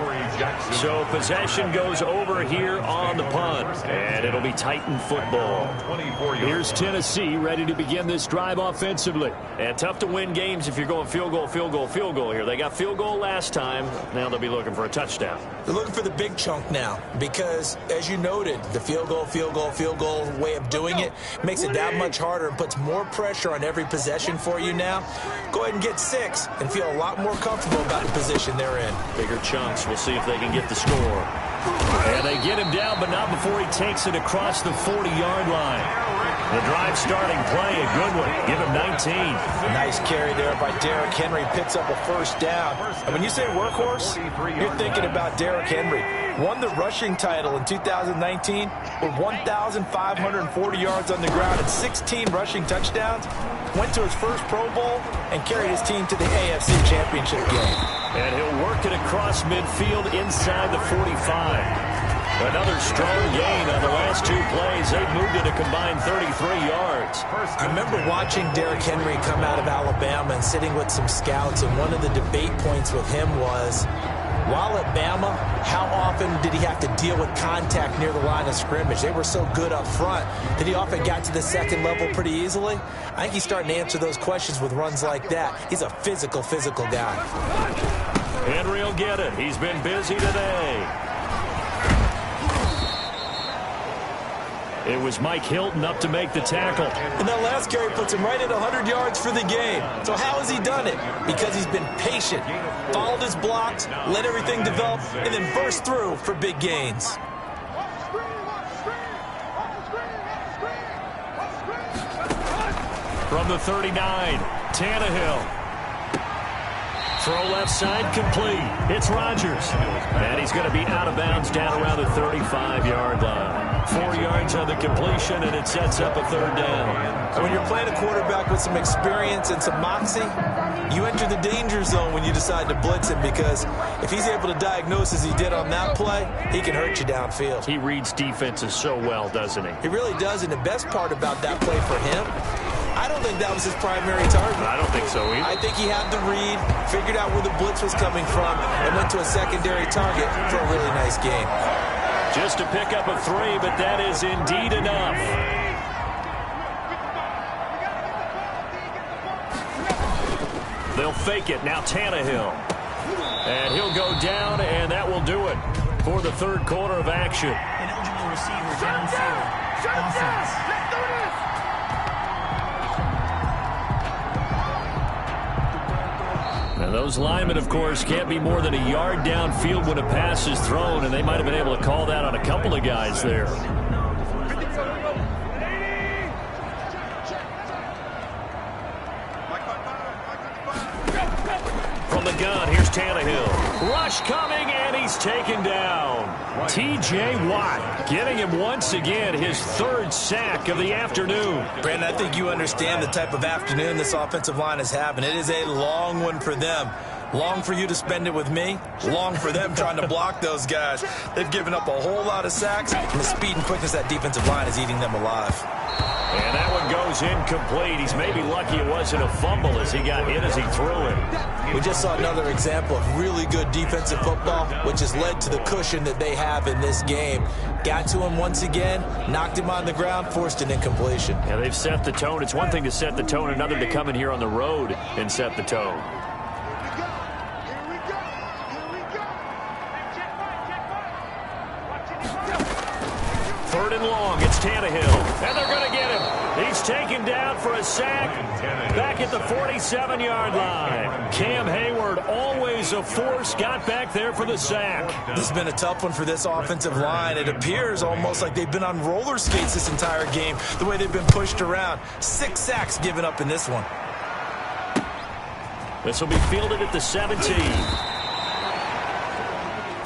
B: So possession goes over here on the punt, and it'll be Titan football. Here's Tennessee ready to begin this drive offensively. And tough to win games if you're going field goal, field goal, field goal here. They got field goal last time. Now they'll be looking for a touchdown.
A: They're looking for the big chunk now because, as you noted, the field goal, field goal, field goal way of doing it makes it that much harder and puts more pressure on every possession for you now. Go ahead and get 6 and feel a lot more comfortable about the position they're in.
B: Bigger chunks. We'll see if they can get the score. And they get him down, but not before he takes it across the 40-yard line. The drive starting play, a good one. Give him 19.
A: Nice carry there by Derrick Henry. Picks up a 1st down. And when you say workhorse, you're thinking about Derrick Henry. Won the rushing title in 2019 with 1,540 yards on the ground and 16 rushing touchdowns. Went to his first Pro Bowl and carried his team to the AFC Championship game.
B: And he'll work it across midfield inside the 45. Another strong gain on the last 2 plays. They've moved it a combined 33 yards.
A: I remember watching Derrick Henry come out of Alabama and sitting with some scouts, and one of the debate points with him was, while at Bama, how often did he have to deal with contact near the line of scrimmage? They were so good up front that he often got to the second level pretty easily. I think he's starting to answer those questions with runs like that. He's a physical guy.
B: Henry will get it. He's been busy today. It was Mike Hilton up to make the tackle.
A: And that last carry puts him right at 100 yards for the game. So how has he done it? Because he's been patient, followed his blocks, let everything develop, and then burst through for big gains.
B: From the 39, Tannehill. Throw left side, complete. It's Rodgers. And he's going to be out of bounds down around the 35-yard line. 4 yards on the completion, and it sets up a third down.
A: And when you're playing a quarterback with some experience and some moxie, you enter the danger zone when you decide to blitz him, because if he's able to diagnose as he did on that play, he can hurt you downfield.
B: He reads defenses so well, doesn't he?
A: He really does, and the best part about that play for him, I don't think that was his primary target.
B: I don't think so either.
A: I think he had the read, figured out where the blitz was coming from, and went to a secondary target for a really nice game.
B: Just to pick up a 3, but that is indeed enough. They'll fake it. Now Tannehill. And he'll go down, and that will do it for the third quarter of action.
D: An eligible receiver downfield. Offense.
B: And those linemen, of course, can't be more than a yard downfield when a pass is thrown, and they might have been able to call that on a couple of guys there. From the gun, here's Tannehill. Rush coming, and he's taken down. T.J. Watt getting him once again his third sack of the afternoon.
A: Brandon, I think you understand the type of afternoon this offensive line is having. It is a long one for them. Long for you to spend it with me. Long for them trying to block those guys. They've given up a whole lot of sacks, and the speed and quickness of that defensive line is eating them alive.
B: And that one goes incomplete. He's maybe lucky it wasn't a fumble as he got hit as he threw it.
A: We just saw another example of really good defensive football, which has led to the cushion that they have in this game. Got to him once again, knocked him on the ground, forced an incompletion.
B: Yeah, they've set the tone. It's one thing to set the tone, another to come in here on the road and set the tone. Third and long, it's Tannehill, and they're going to get him. He's taken down for a sack back at the 47-yard line. Cam Hayward, always a force, got back there for the sack.
A: This has been a tough one for this offensive line. It appears almost like they've been on roller skates this entire game, the way they've been pushed around. 6 sacks given up in this one.
B: This will be fielded at the 17.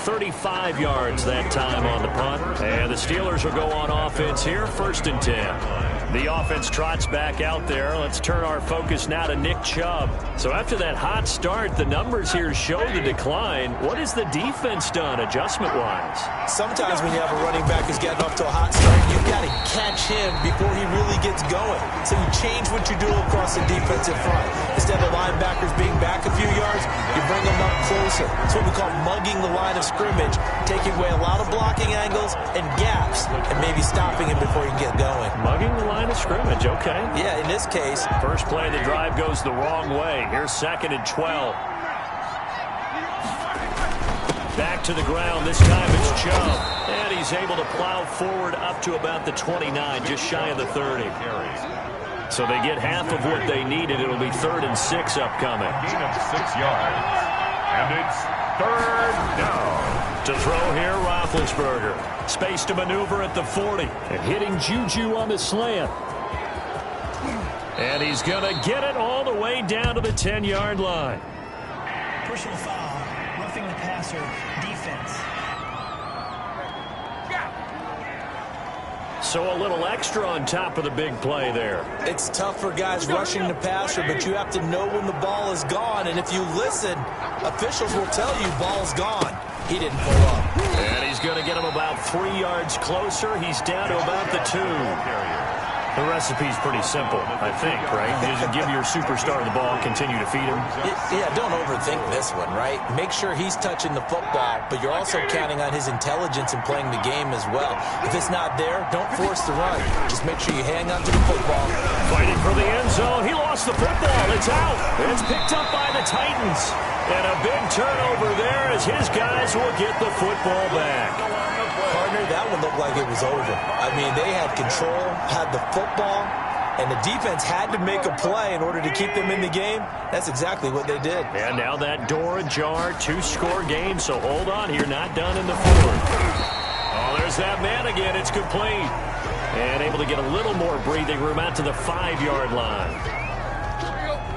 B: 35 yards that time on the punt. And the Steelers will go on offense here, 1st and 10. The offense trots back out there. Let's turn our focus now to Nick Chubb. So after that hot start, the numbers here show the decline. What has the defense done adjustment-wise?
A: Sometimes when you have a running back who's getting off to a hot start, you've got to catch him before he really gets going. So you change what you do across the defensive front. Instead of linebackers being back a few yards, you bring them up closer. It's what we call mugging the line of scrimmage, taking away a lot of blocking angles and gaps, and maybe stopping him before he can get going.
B: Mugging the line of scrimmage, okay.
A: Yeah, in this case.
B: First play of the drive goes the wrong way. Here's 2nd and 12. Back to the ground. This time it's Chubb. And he's able to plow forward up to about the 29, just shy of the 30. So they get half of what they needed. It'll be 3rd and 6 upcoming.
C: Gain of 6 yards. And it's 3rd down.
B: To throw here, Roethlisberger. Space to maneuver at the 40. And hitting Juju on the slant. And he's going to get it all the way down to the 10-yard line.
D: Personal foul. Roughing the passer. Defense.
B: So a little extra on top of the big play there.
A: It's tough for guys rushing the passer, but you have to know when the ball is gone. And if you listen, officials will tell you ball's gone. He didn't pull up.
B: And he's going to get him about 3 yards closer. He's down to about the 2. The recipe's pretty simple, I think, right? You just give your superstar the ball, continue to feed him.
A: Yeah, don't overthink this one, right? Make sure he's touching the football, but you're also counting on his intelligence in playing the game as well. If it's not there, don't force the run. Just make sure you hang on to the football.
B: Fighting for the end zone. He lost the football. It's out. It's picked up by the Titans. And a big turnover there as his guys will get the football back.
A: Partner, that one looked like it was over. I mean, they had control, had the football, and the defense had to make a play in order to keep them in the game. That's exactly what they did.
B: And now that door ajar, 2-score game, so hold on here, not done in the 4th. Oh, there's that man again. It's complete. And able to get a little more breathing room out to the 5-yard line.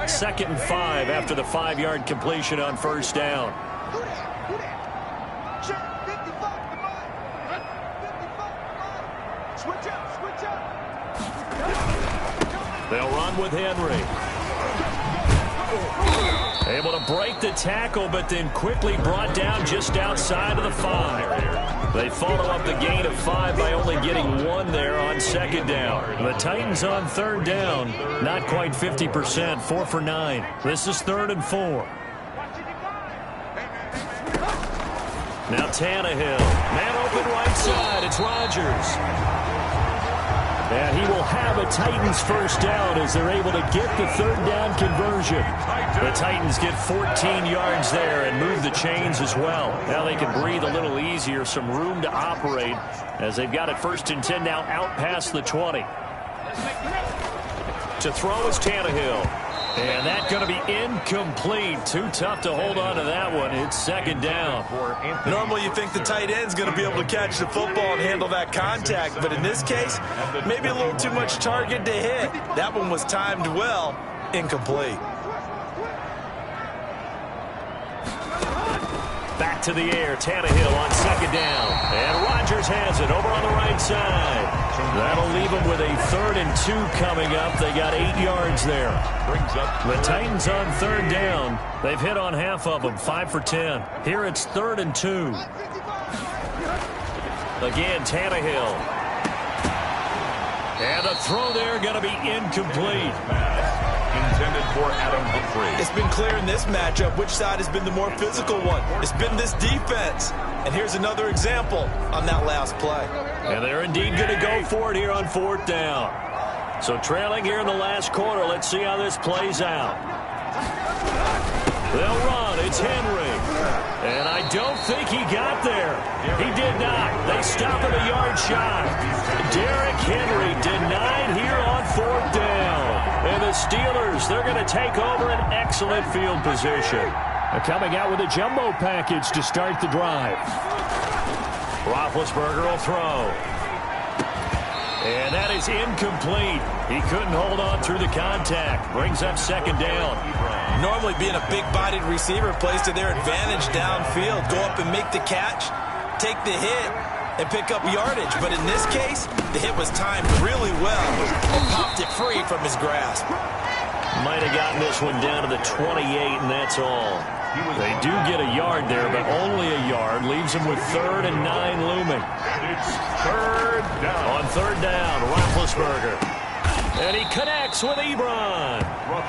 B: 2nd and 5 after the 5-yard completion on first down. They'll run with Henry. Able to break the tackle, but then quickly brought down just outside of the 5. They follow up the gain of 5 by only getting 1 there on 2nd down. The Titans on 3rd down, not quite 50%, 4 for 9. This is 3rd and 4. Now Tannehill. Man open right side. It's Rodgers. And he will have a Titans first down as they're able to get the 3rd down conversion. The Titans get 14 yards there and move the chains as well. Now they can breathe a little easier, some room to operate as they've got it 1st and 10 now out past the 20. To throw is Tannehill. And that's going to be incomplete. Too tough to hold on to that one. It's 2nd down.
A: Normally you think the tight end's going to be able to catch the football and handle that contact, but in this case, maybe a little too much target to hit. That one was timed well. Incomplete.
B: Back to the air. Tannehill on 2nd down. And Rodgers has it over on the right side. That'll leave them with a 3rd and 2 coming up. They got 8 yards there. The Titans on 3rd down. They've hit on half of them, 5 for 10. Here it's 3rd and 2. Again, Tannehill. And the throw there going to be incomplete.
C: Intended for Adam Humphrey.
A: It's been clear in this matchup which side has been the more physical one. It's been this defense. And here's another example on that last play.
B: And they're indeed going to go for it here on 4th down. So trailing here in the last quarter. Let's see how this plays out. They'll run. It's Henry. And I don't think he got there. He did not. They stop him a yard shy. Derrick Henry denied here on 4th down. And the Steelers, they're going to take over an excellent field position. Coming out with a jumbo package to start the drive. Roethlisberger will throw. And that is incomplete. He couldn't hold on through the contact. Brings up 2nd down.
A: Normally being a big-bodied receiver plays to their advantage downfield. Go up and make the catch, take the hit, and pick up yardage. But in this case, the hit was timed really well and popped it free from his grasp.
B: Might have gotten this one down to the 28, and that's all. They do get a yard there, but only a yard. Leaves them with 3rd and 9 looming.
C: It's 3rd down.
B: On 3rd down, Roethlisberger. And he connects with Ebron.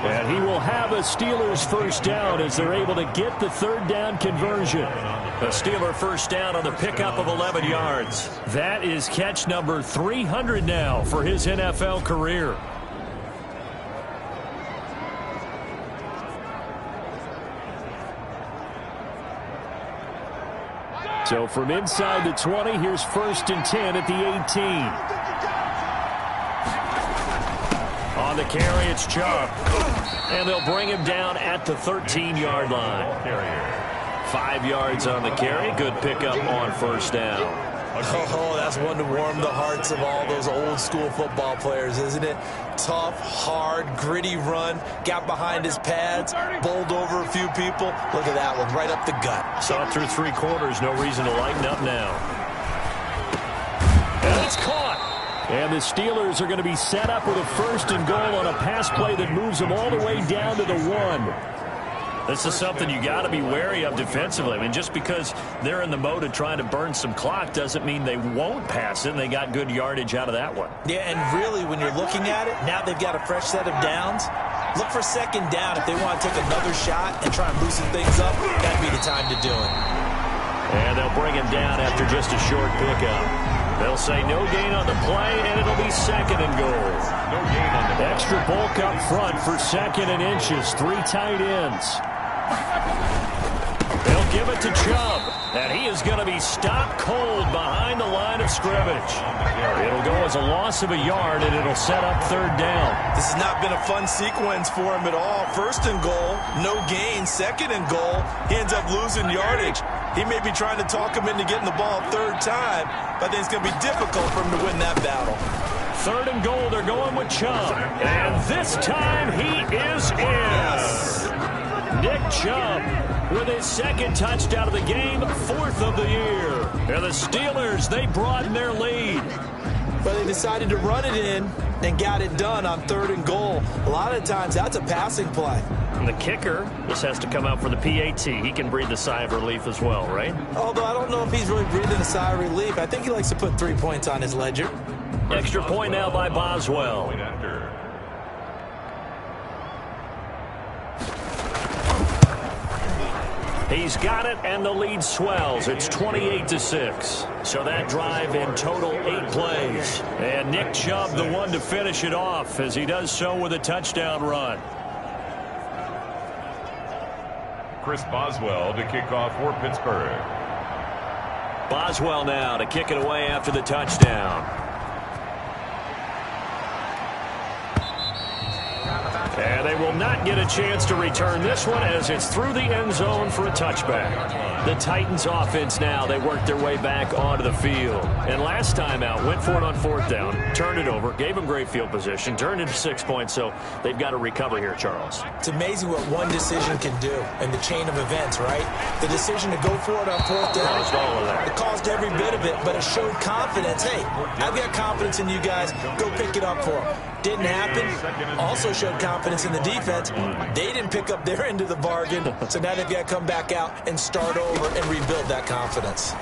B: And he will have a Steelers first down as they're able to get the 3rd down conversion. A Steeler first down on the pickup of 11 yards. That is catch number 300 now for his NFL career. So from inside the 20, here's 1st and 10 at the 18. On the carry, it's Chubb. And they'll bring him down at the 13-yard line. 5 yards on the carry. Good pickup on 1st down.
A: Oh, that's one to warm the hearts of all those old-school football players, isn't it? Tough, hard, gritty run. Got behind his pads, bowled over a few people. Look at that one, right up the gut.
B: Saw it through 3 quarters. No reason to lighten up now. And it's caught. And the Steelers are going to be set up with a 1st and goal on a pass play that moves them all the way down to the 1. This is something you got to be wary of defensively. I mean, just because they're in the mode of trying to burn some clock doesn't mean they won't pass it. And they got good yardage out of that one.
A: Yeah, and really, when you're looking at it, now they've got a fresh set of downs. Look for 2nd down if they want to take another shot and try and loosen things up. That'd be the time to do it.
B: And they'll bring him down after just a short pickup. They'll say no gain on the play, and it'll be 2nd and goal.
C: No gain on the play.
B: Extra bulk up front for 2nd and inches. 3 tight ends. They'll give it to Chubb, and he is going to be stopped cold behind the line of scrimmage. It'll go as a loss of a yard, and it'll set up 3rd down.
A: This has not been a fun sequence for him at all. 1st and goal, no gain. 2nd and goal, he ends up losing yardage. He may be trying to talk him into getting the ball 3rd time, but I think it's going to be difficult for him to win that battle.
B: 3rd and goal, they're going with Chubb. And this time he is in.
A: Yes.
B: Nick Chubb with his 2nd touchdown of the game, 4th of the year. And the Steelers, they broaden their lead.
A: But they decided to run it in and got it done on 3rd and goal. A lot of times that's a passing play.
B: And the kicker just has to come out for the PAT. He can breathe a sigh of relief as well, right?
A: Although I don't know if he's really breathing a sigh of relief. I think he likes to put 3 points on his ledger.
B: Extra point now by Boswell. He's got it, and the lead swells. It's 28-6. So that drive in total 8 plays. And Nick Chubb, the one to finish it off, as he does so with a touchdown run.
C: Chris Boswell to kick off for Pittsburgh.
B: Boswell now to kick it away after the touchdown. And they will not get a chance to return this one as it's through the end zone for a touchback. The Titans offense now, they work their way back onto the field. And last time out, went for it on 4th down, turned it over, gave them great field position, turned it to 6 points, so they've got to recover here, Charles.
A: It's amazing what one decision can do in the chain of events, right? The decision to go for it on 4th down,
B: Caused all of that.
A: it caused every bit of it, but it showed confidence. Hey, I've got confidence in you guys. Go pick it up for them. Didn't happen. Also showed confidence in the defense. They didn't pick up their end of the bargain, so now they've got to come back out and start over and rebuild that confidence.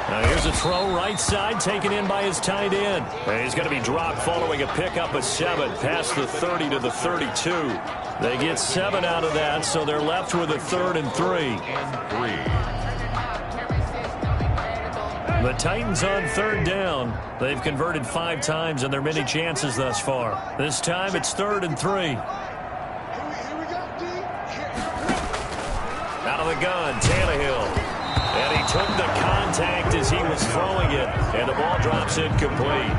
B: Now here's a throw right side taken in by his tight end. And he's going to be dropped following a pickup of 7 past the 30 to the 32. They get 7 out of that, so they're left with a 3rd and 3. The Titans on 3rd down. They've converted 5 times in their many chances thus far. This time it's 3rd and 3. Out of the gun, Tannehill. And he took the contact as he was throwing it, and the ball drops incomplete.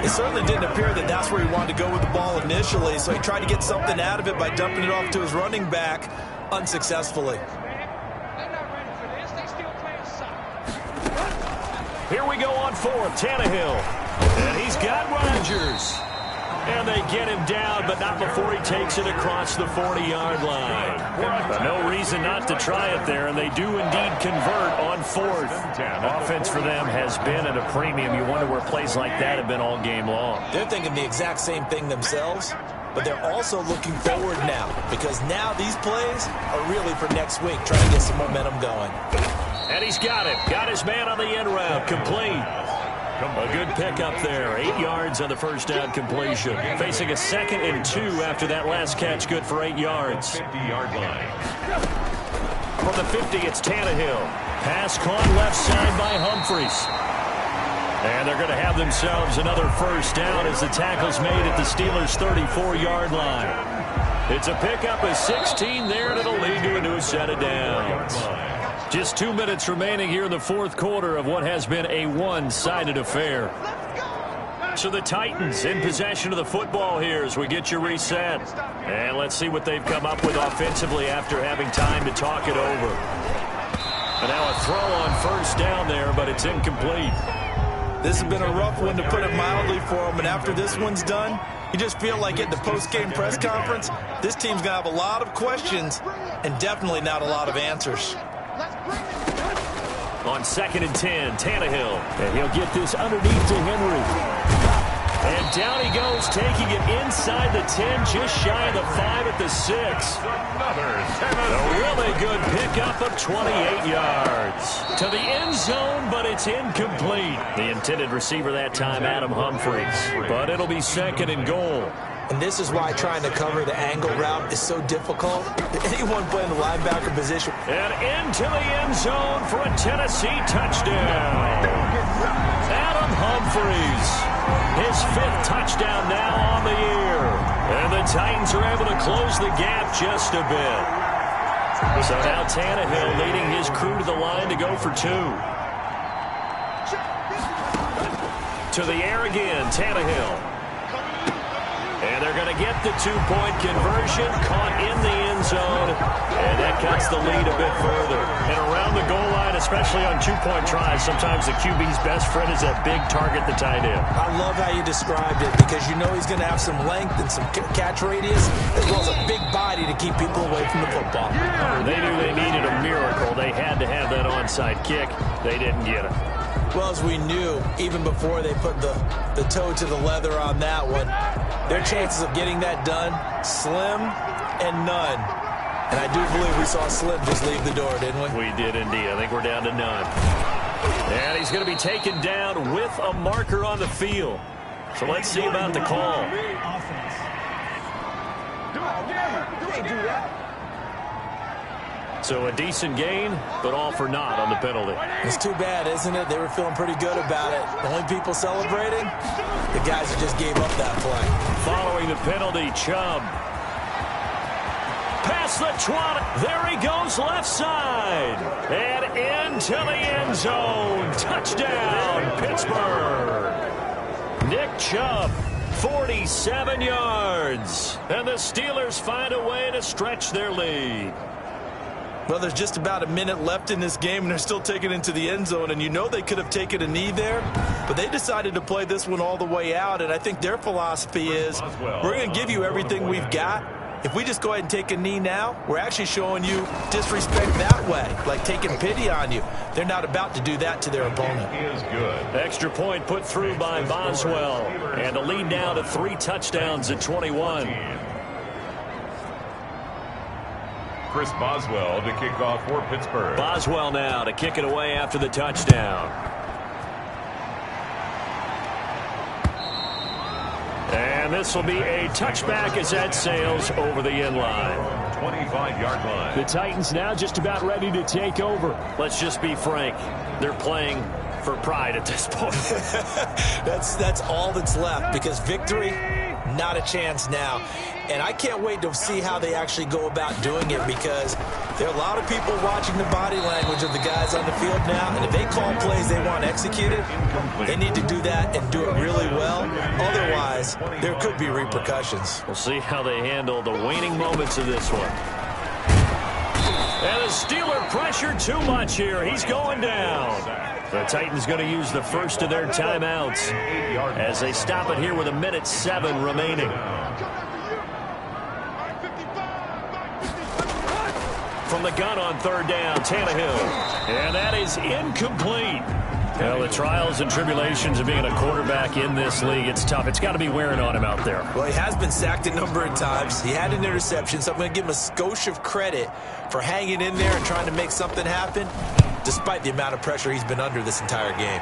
A: It certainly didn't appear that that's where he wanted to go with the ball initially, so he tried to get something out of it by dumping it off to his running back unsuccessfully.
B: Here we go on 4th, Tannehill. And he's got Rodgers. And they get him down, but not before he takes it across the 40-yard line. But no reason not to try it there, and they do indeed convert on 4th. Offense for them has been at a premium. You wonder where plays like that have been all game long.
A: They're thinking the exact same thing themselves, but they're also looking forward now, because now these plays are really for next week, trying to get some momentum going.
B: And he's got it. Got his man on the end route. Complete. A good pickup there. 8 yards on the first down completion. Facing a 2nd and 2 after that last catch. Good for 8 yards.
C: 50-yard line.
B: From the 50, it's Tannehill. Pass caught left side by Humphries. And they're going to have themselves another first down as the tackle's made at the Steelers' 34-yard line. It's a pickup of 16 there, and it'll lead to a new set of downs. Just 2 minutes remaining here in the 4th quarter of what has been a one-sided affair. So the Titans in possession of the football here as we get you reset. And let's see what they've come up with offensively after having time to talk it over. And now a throw on 1st down there, but it's incomplete.
A: This has been a rough one, to put it mildly, for them. And after this one's done, you just feel like at the post-game press conference, this team's going to have a lot of questions and definitely not a lot of answers.
B: On 2nd and 10, Tannehill. And he'll get this underneath to Henry. And down he goes, taking it inside the 10, just shy of the 5 at the 6. A really good pickup of 28 yards. To the end zone, but it's incomplete. The intended receiver that time, Adam Humphries. But it'll be 2nd and goal.
A: And this is why trying to cover the angle route is so difficult. Anyone playing the linebacker position.
B: And into the end zone for a Tennessee touchdown. Adam Humphries. His 5th touchdown now on the year. And the Titans are able to close the gap just a bit. So now Tannehill leading his crew to the line to go for 2. To the air again, Tannehill. And they're going to get the 2-point conversion, caught in the end zone, and that cuts the lead a bit further. And around the goal line, especially on two-point tries, sometimes the QB's best friend is that big target, the tight end.
A: I love how you described it because you know he's going to have some length and some catch radius as well as a big body to keep people away from the football.
B: They knew they needed a miracle. They had to have that onside kick. They didn't get it.
A: Well, as we knew, even before they put the toe to the leather on that one, their chances of getting that done, slim and none. And I do believe we saw Slim just leave the door, didn't we?
B: We did indeed. I think we're down to none. And he's going to be taken down with a marker on the field. So let's see about the call.
D: Offense.
B: So a decent gain, but all for naught on the penalty.
A: It's too bad, isn't it? They were feeling pretty good about it. The only people celebrating, the guys who just gave up that play.
B: Following the penalty, Chubb. Past the 20. There he goes left side. And into the end zone. Touchdown, Pittsburgh. Nick Chubb, 47 yards. And the Steelers find a way to stretch their lead.
A: Well, there's just about a minute left in this game, and they're still taking it into the end zone. And you know they could have taken a knee there, but they decided to play this one all the way out. And I think their philosophy is, we're going to give you everything we've got. If we just go ahead and take a knee now, we're actually showing you disrespect that way, like taking pity on you. They're not about to do that to their opponent.
C: Is good.
B: Extra point put through by Boswell. And the lead now to 3 touchdowns at 21.
C: Chris Boswell to kick off for Pittsburgh.
B: Boswell now to kick it away after the touchdown. And this will be a touchback as that sails over the end line.
C: 25-yard line.
B: The Titans now just about ready to take over. Let's just be frank. They're playing for pride at this point.
A: That's all that's left, because victory, not a chance now. And I can't wait to see how they actually go about doing it, because there are a lot of people watching the body language of the guys on the field now. And if they call plays they want executed, they need to do that and do it really well. Otherwise, there could be repercussions.
B: We'll see how they handle the waning moments of this one. And the Steeler pressure too much here. He's going down. The Titans going to use the first of their timeouts as they stop it here with 1:07 remaining. From the gun on third down, Tannehill. And that is incomplete. Well, the trials and tribulations of being a quarterback in this league, it's tough. It's got to be wearing on him out there.
A: Well, he has been sacked a number of times. He had an interception, so I'm going to give him a skosh of credit for hanging in there and trying to make something happen, despite the amount of pressure he's been under this entire game.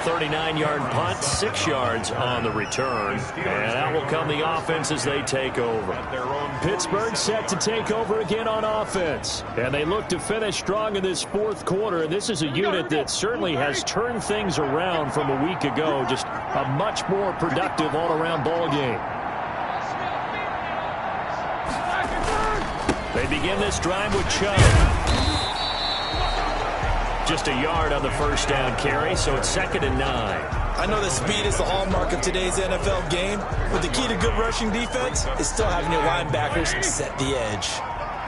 B: 39-yard punt, 6 yards on the return. And out will come the offense as they take over. Pittsburgh set to take over again on offense. And they look to finish strong in this fourth quarter. And this is a unit that certainly has turned things around from a week ago. Just a much more productive all-around ball game. They begin this drive with Chubb. Just a yard on the first down carry, so it's 2nd and 9.
A: I know that speed is the hallmark of today's NFL game, but the key to good rushing defense is still having your linebackers set the edge.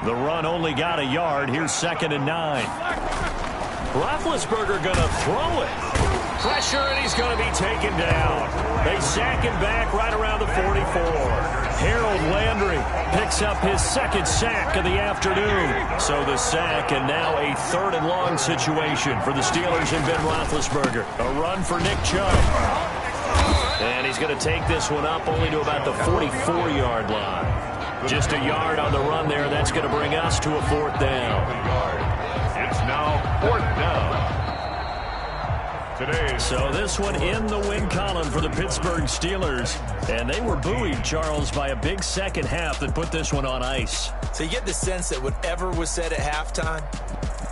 B: The run only got a yard. Here's 2nd and 9. Roethlisberger going to throw it. Pressure, and he's going to be taken down. They sack him back right around the 44. Harold Landry picks up his 2nd sack of the afternoon. So the sack, and now a 3rd and long situation for the Steelers and Ben Roethlisberger. A run for Nick Chubb. And he's going to take this one up only to about the 44-yard line. Just a yard on the run there. That's going to bring us to a 4th down.
C: It's now 4th down.
B: So this one in the win column for the Pittsburgh Steelers. And they were buoyed, Charles, by a big second half that put this one on ice.
A: So you get the sense that whatever was said at halftime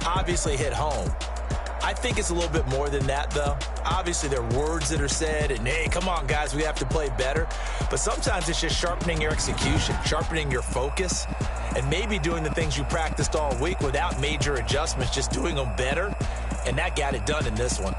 A: obviously hit home. I think it's a little bit more than that, though. Obviously, there are words that are said, and, hey, come on, guys, we have to play better. But sometimes it's just sharpening your execution, sharpening your focus, and maybe doing the things you practiced all week without major adjustments, just doing them better. And that got it done in this one.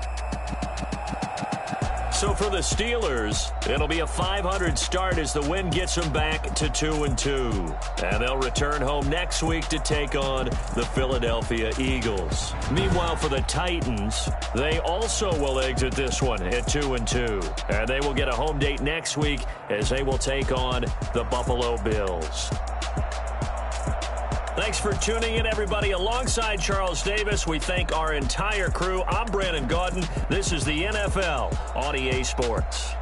B: So for the Steelers, it'll be a 500 start as the win gets them back to 2-2. And they'll return home next week to take on the Philadelphia Eagles. Meanwhile, for the Titans, they also will exit this one at 2-2. And they will get a home date next week as they will take on the Buffalo Bills. Thanks for tuning in, everybody. Alongside Charles Davis, we thank our entire crew. I'm Brandon Gaudin. This is the NFL on EA Sports.